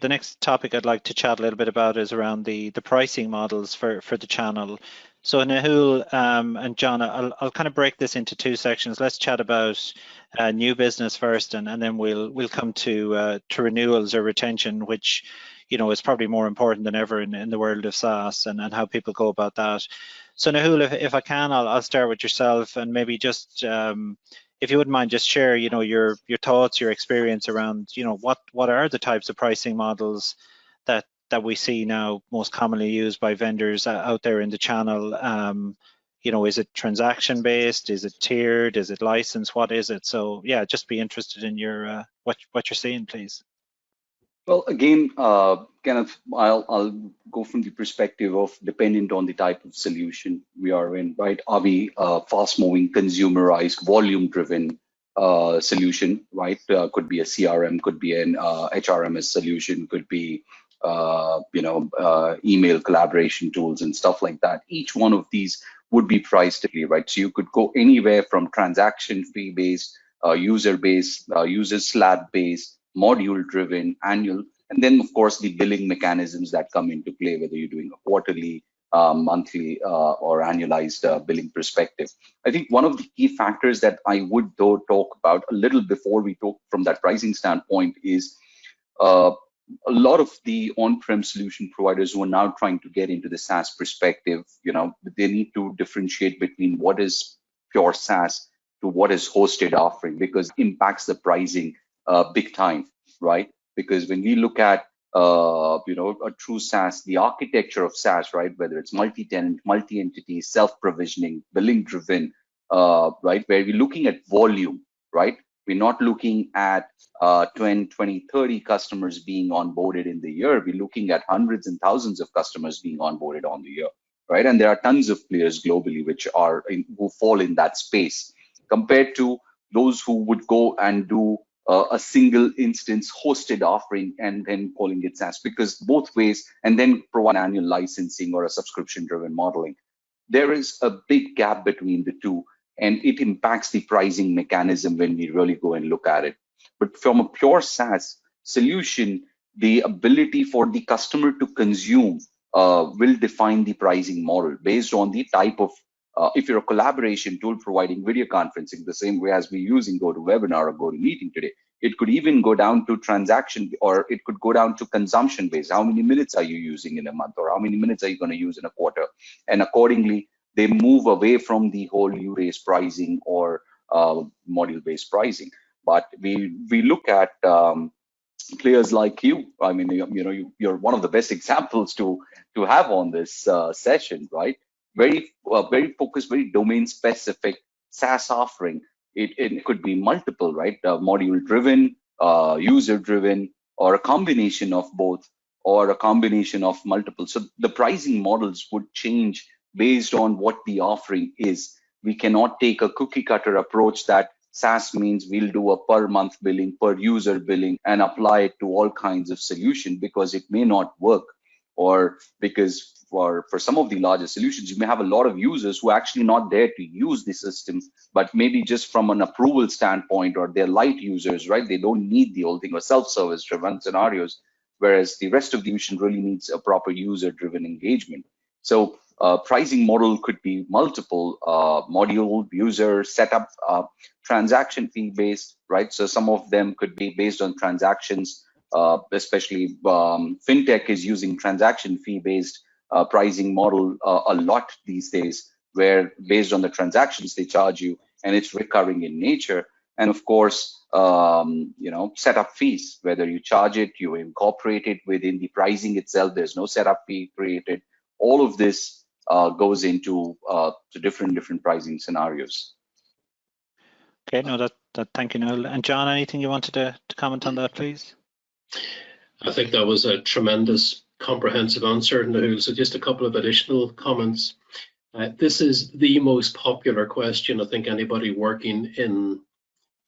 The next topic I'd like to chat a little bit about is around the pricing models for the channel. So Nehul and John, I'll kind of break this into two sections. Let's chat about new business first, and then we'll come to renewals or retention, which is probably more important than ever in the world of SaaS and how people go about that. So Nehul, if I can, I'll start with yourself, and maybe just if you wouldn't mind, just share, your thoughts, your experience around, what are the types of pricing models that we see now most commonly used by vendors out there in the channel. Is it transaction based? Is it tiered? Is it licensed? What is it? So yeah, just be interested in your what you're seeing, please. Well, again, Kenneth, I'll go from the perspective of dependent on the type of solution we are in, right? Are we a fast-moving, consumerized, volume-driven solution, right? Could be a CRM, could be an HRMS solution, could be email collaboration tools and stuff like that. Each one of these would be priced differently, right? So you could go anywhere from transaction fee-based, user-based, user slab-based, module-driven, annual, and then of course the billing mechanisms that come into play, whether you're doing a quarterly, monthly, or annualized billing perspective. I think one of the key factors that I would though talk about a little before we talk from that pricing standpoint is a lot of the on-prem solution providers who are now trying to get into the SaaS perspective, they need to differentiate between what is pure SaaS to what is hosted offering, because it impacts the pricing big time, right? Because when we look at a true SaaS, the architecture of SaaS, right, whether it's multi-tenant, multi-entity, self-provisioning, billing-driven, right, where we're looking at volume, right? We're not looking at 10, 20, 30 customers being onboarded in the year. We're looking at hundreds and thousands of customers being onboarded on the year, right? And there are tons of players globally who fall in that space, compared to those who would go and do a single instance hosted offering and then calling it SaaS, because both ways, and then provide annual licensing or a subscription driven modeling. There is a big gap between the two, and it impacts the pricing mechanism when we really go and look at it. But from a pure SaaS solution, the ability for the customer to consume will define the pricing model based on the type of if you're a collaboration tool providing video conferencing the same way as we're using GoToWebinar or GoToMeeting today, it could even go down to transaction, or it could go down to consumption based. How many minutes are you using in a month, or how many minutes are you going to use in a quarter? And accordingly, they move away from the whole U-based pricing or module-based pricing. But we look at players like you. I mean, you're one of the best examples to have on this session, right? Very focused, very domain specific SaaS offering. It could be multiple, right? Module driven, user driven, or a combination of both, or a combination of multiple. So the pricing models would change based on what the offering is. We cannot take a cookie cutter approach that SaaS means we'll do a per month billing, per user billing, and apply it to all kinds of solutions, because it may not work. Or because for some of the larger solutions, you may have a lot of users who are actually not there to use the system, but maybe just from an approval standpoint, or they're light users, right? They don't need the whole thing, or self-service driven scenarios, whereas the rest of the solution really needs a proper user-driven engagement. So pricing model could be multiple, module, user, setup, transaction fee based, right? So some of them could be based on transactions, especially fintech is using transaction fee based pricing model a lot these days, where based on the transactions they charge you, and it's recurring in nature. And of course, setup fees, whether you charge it, you incorporate it within the pricing itself, there's no setup fee created. All of this goes into to different pricing scenarios. Okay, no, that thank you, Nehul. And John, anything you wanted to comment on that, please? I think that was a tremendous comprehensive answer, Nehul. So just a couple of additional comments. This is the most popular question I think anybody working in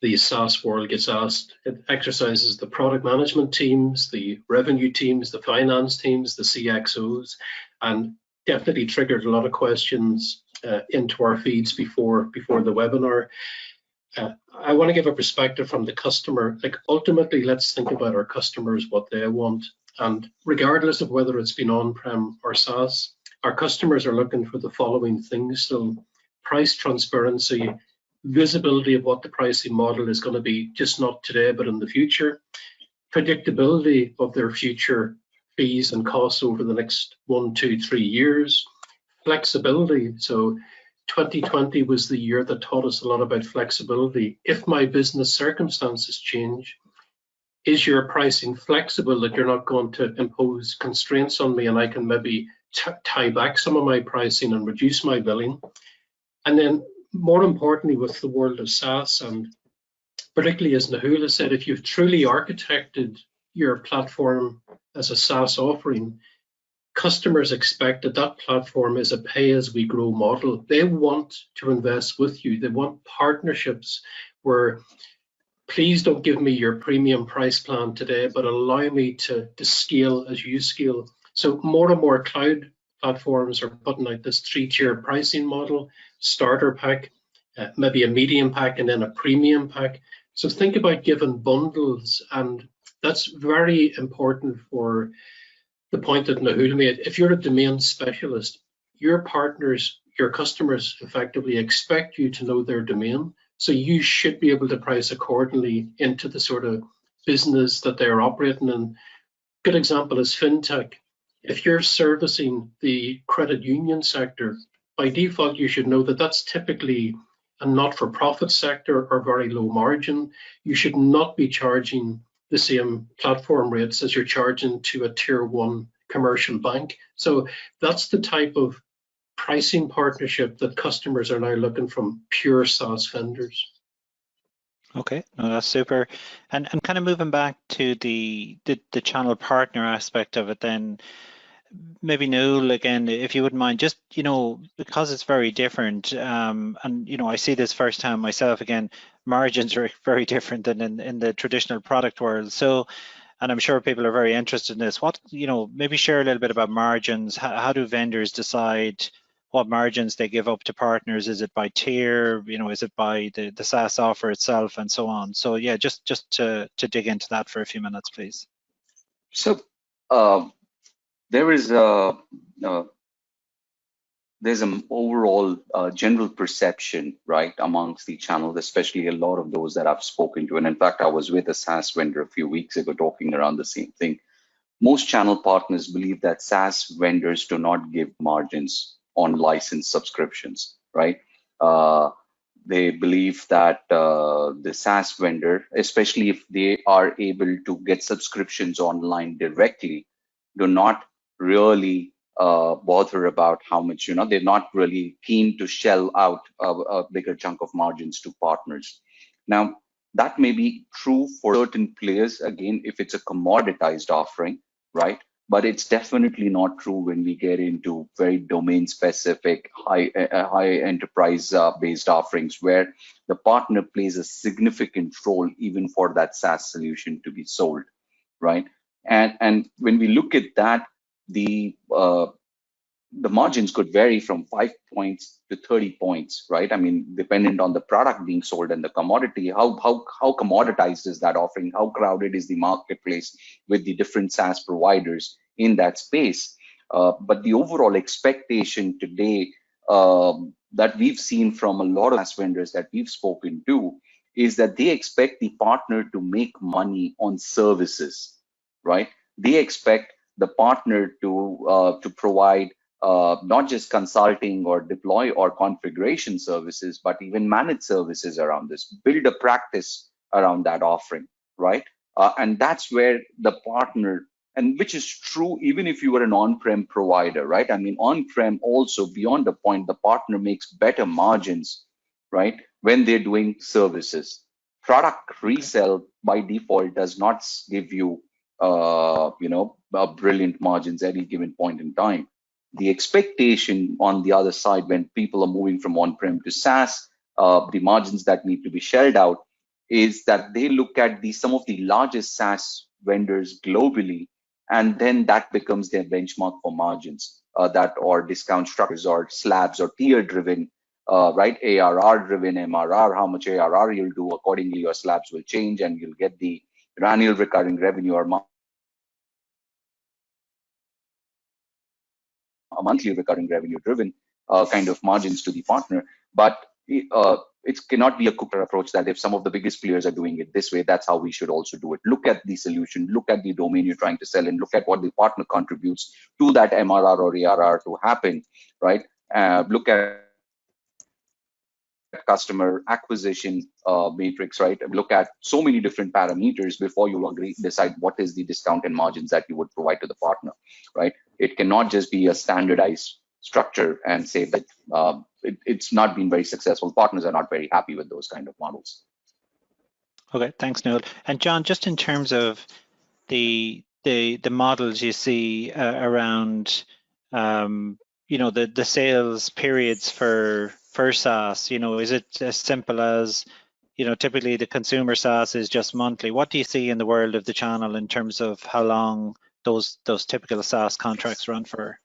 the SaaS world gets asked. It exercises the product management teams, the revenue teams, the finance teams, the CXOs, and definitely triggered a lot of questions into our feeds before the webinar. I want to give a perspective from the customer. Like, ultimately, let's think about our customers, what they want. And regardless of whether it's been on-prem or SaaS, our customers are looking for the following things. So price transparency, visibility of what the pricing model is going to be, just not today, but in the future, predictability of their future fees and costs over the next 1, 2, 3 years, flexibility. So 2020 was the year that taught us a lot about flexibility. If my business circumstances change, is your pricing flexible, that you're not going to impose constraints on me and I can maybe tie back some of my pricing and reduce my billing? And then more importantly, with the world of SaaS, and particularly as Nehul has said, if you've truly architected your platform as a SaaS offering, customers expect that that platform is a pay-as-we-grow model. They want to invest with you. They want partnerships where, please don't give me your premium price plan today, but allow me to scale as you scale. So more and more cloud platforms are putting out this 3-tier pricing model, starter pack, maybe a medium pack, and then a premium pack. So think about giving bundles, and that's very important for the point that Nehul made. If you're a domain specialist, your partners, your customers effectively expect you to know their domain. So you should be able to price accordingly into the sort of business that they're operating in. Good example is fintech. If you're servicing the credit union sector, by default, you should know that that's typically a not-for-profit sector or very low margin. You should not be charging the same platform rates as you're charging to a tier 1 commercial bank. So that's the type of pricing partnership that customers are now looking from pure SaaS vendors. Okay, no, that's super. And kind of moving back to the channel partner aspect of it, then maybe Nehul, again, if you wouldn't mind, just, because it's very different, and I see this firsthand myself, again, margins are very different than in the traditional product world. So, and I'm sure people are very interested in this. What, maybe share a little bit about margins. How do vendors decide what margins they give up to partners? Is it by tier? Is it by the SaaS offer itself, and so on? So yeah, just to dig into that for a few minutes, please. So there is there's an overall general perception, right, amongst the channels, especially a lot of those that I've spoken to. And in fact, I was with a SaaS vendor a few weeks ago talking around the same thing. Most channel partners believe that SaaS vendors do not give margins on license subscriptions, right? They believe that the SaaS vendor, especially if they are able to get subscriptions online directly, do not really bother about how much, they're not really keen to shell out a bigger chunk of margins to partners. Now, that may be true for certain players, again, if it's a commoditized offering, right? But it's definitely not true when we get into very domain specific, high enterprise based offerings where the partner plays a significant role even for that SaaS solution to be sold, right? And when we look at that, the margins could vary from 5 points to 30 points, right? I mean, dependent on the product being sold and the commodity, how commoditized is that offering? How crowded is the marketplace with the different SaaS providers in that space? But the overall expectation today that we've seen from a lot of SaaS vendors that we've spoken to is that they expect the partner to make money on services, right? They expect the partner to provide not just consulting or deploy or configuration services, but even managed services around this, build a practice around that offering, right? And that's where the partner, and which is true even if you were an on-prem provider, right? I mean, on-prem also, beyond the point, the partner makes better margins, right, when they're doing services. Product resell by default does not give you brilliant margins at any given point in time. The expectation on the other side, when people are moving from on-prem to SaaS, the margins that need to be shelled out is that they look at some of the largest SaaS vendors globally, and then that becomes their benchmark for margins, that or discount structures or slabs or tier driven, right? ARR driven, MRR, how much ARR you'll do, accordingly your slabs will change and you'll get the annual recurring revenue or a monthly recurring revenue driven kind of margins to the partner. But it cannot be a cookie approach that if some of the biggest players are doing it this way, that's how we should also do it. Look at the solution, look at the domain you're trying to sell, and look at what the partner contributes to that MRR or ARR to happen, right? Look at customer acquisition matrix, right? Look at so many different parameters before you decide what is the discount and margins that you would provide to the partner, right? It cannot just be a standardized structure and say that it's not been very successful. Partners are not very happy with those kind of models. Okay, thanks, Nehul. And John, just in terms of the models you see around the sales periods for SaaS, is it as simple as typically the consumer SaaS is just monthly? What do you see in the world of the channel in terms of how long those typical SaaS contracts run for?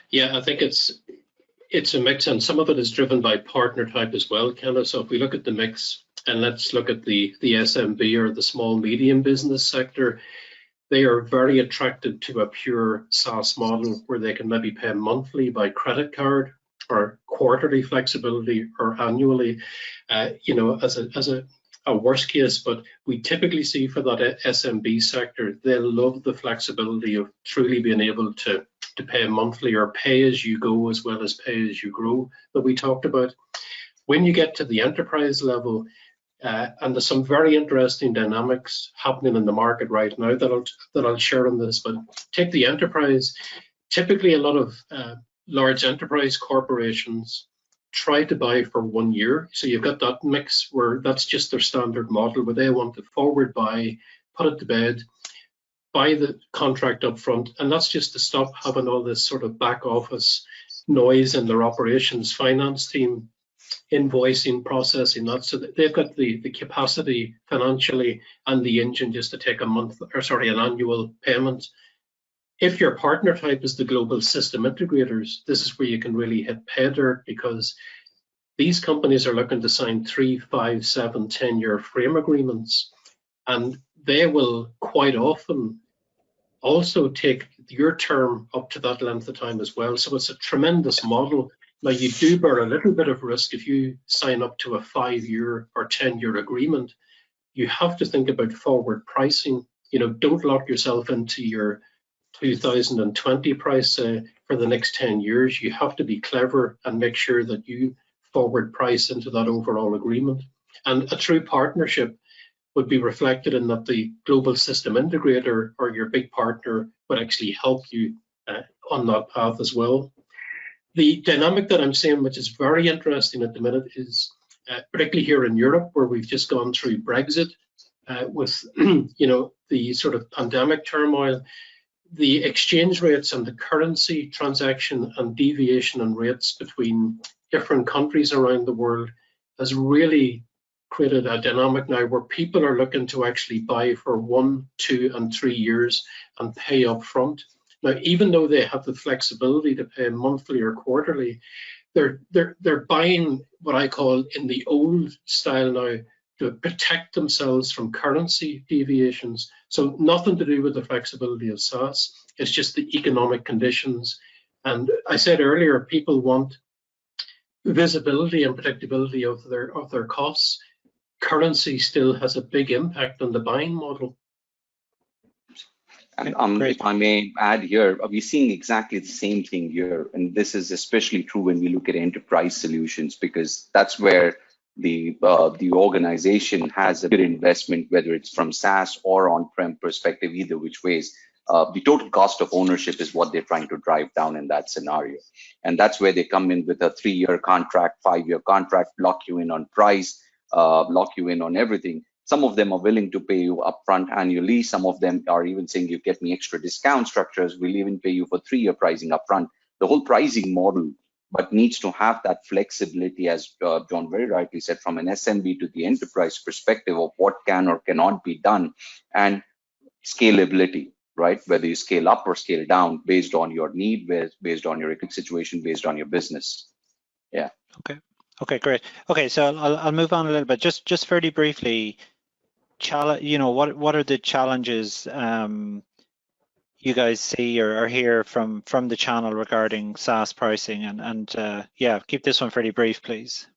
Yeah, I think it's a mix, and some of it is driven by partner type as well, Kenneth. So if we look at the mix, and let's look at the SMB or the small medium business sector, they are very attracted to a pure SaaS model where they can maybe pay monthly by credit card or quarterly flexibility or annually, as a worst case. But we typically see for that SMB sector, they love the flexibility of truly being able to pay monthly or pay as you go as well as pay as you grow that we talked about. When you get to the enterprise level, and there's some very interesting dynamics happening in the market right now that I'll share on this. But take the enterprise. Typically, a lot of large enterprise corporations try to buy for 1 year. So you've got that mix where that's just their standard model, where they want to forward buy, put it to bed, buy the contract up front, and that's just to stop having all this sort of back office noise in their operations finance team, invoicing, processing that. So they've got the capacity financially and the engine just to take an annual payment. If your partner type is the global system integrators, this is where you can really hit pay dirt, because these companies are looking to sign 3, 5, 7, 10-year frame agreements, and they will quite often also take your term up to that length of time as well. So it's a tremendous model. Now, you do bear a little bit of risk if you sign up to a 5-year or 10-year agreement. You have to think about forward pricing. Don't lock yourself into your 2020 price for the next 10 years. You have to be clever and make sure that you forward price into that overall agreement. And a true partnership would be reflected in that the global system integrator or your big partner would actually help you on that path as well. The dynamic that I'm seeing, which is very interesting at the minute, is particularly here in Europe, where we've just gone through Brexit with the sort of pandemic turmoil. The exchange rates and the currency transaction and deviation in rates between different countries around the world has really created a dynamic now where people are looking to actually buy for 1, 2, and 3 years and pay up front. Now, even though they have the flexibility to pay monthly or quarterly, they're buying what I call in the old style now to protect themselves from currency deviations. So nothing to do with the flexibility of SaaS. It's just the economic conditions. And I said earlier, people want visibility and predictability of their costs. Currency still has a big impact on the buying model. And if I may add here, we're seeing exactly the same thing here. And this is especially true when we look at enterprise solutions, because that's where the organization has a good investment, whether it's from SaaS or on-prem perspective, either which ways. The total cost of ownership is what they're trying to drive down in that scenario. And that's where they come in with a 3-year contract, 5-year contract, lock you in on price, lock you in on everything. Some of them are willing to pay you upfront annually. Some of them are even saying, you get me extra discount structures. We'll even pay you for 3-year pricing upfront. The whole pricing model, but needs to have that flexibility, as John very rightly said, from an SMB to the enterprise perspective of what can or cannot be done, and scalability, right? Whether you scale up or scale down based on your need, based on your economic situation, based on your business. Yeah. Okay, great. Okay, so I'll move on a little bit. Just fairly briefly, what are the challenges you guys see or hear from the channel regarding SaaS pricing, and yeah, keep this one pretty brief, please.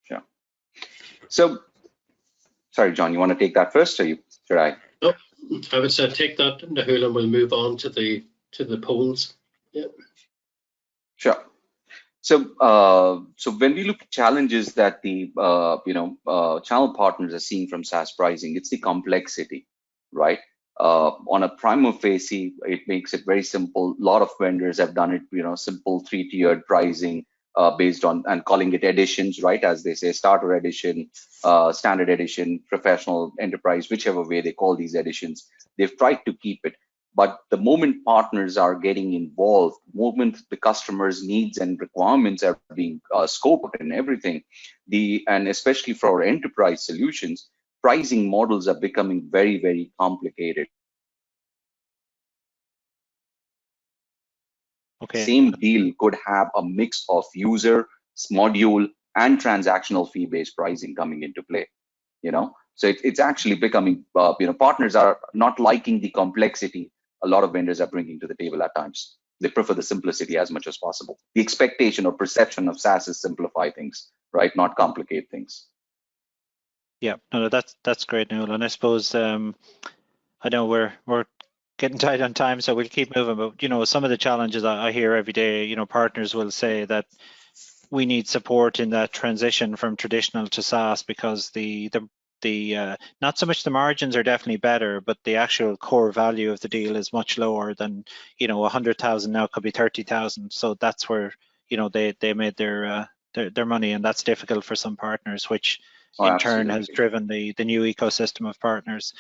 Sure. So, sorry, John, you want to take that first, or should I? No, I would say take that, Nehul, and we'll move on to the polls. Yeah. Sure. So, so when we look at challenges that the channel partners are seeing from SaaS pricing, it's the complexity, right? On a prima facie, it makes it very simple. A lot of vendors have done it, simple 3-tiered pricing based on and calling it editions, right? As they say, starter edition, standard edition, professional, enterprise, whichever way they call these editions. They've tried to keep it. But the moment partners are getting involved, moment the customer's needs and requirements are being scoped and everything, and especially for our enterprise solutions, pricing models are becoming very, very complicated. Okay. Same deal could have a mix of user, module, and transactional fee-based pricing coming into play. So it's actually becoming, partners are not liking the complexity a lot of vendors are bringing to the table at times. They prefer the simplicity as much as possible. The expectation or perception of SaaS is simplify things, right? Not complicate things. Yeah, no, that's great, Nehul. And I suppose I know we're getting tight on time, so we'll keep moving. But some of the challenges I hear every day, partners will say that we need support in that transition from traditional to SaaS because the not so much the margins are definitely better, but the actual core value of the deal is much lower than 100,000 now could be 30,000. So that's where they made their money, and that's difficult for some partners, which in turn has driven the new ecosystem of partners.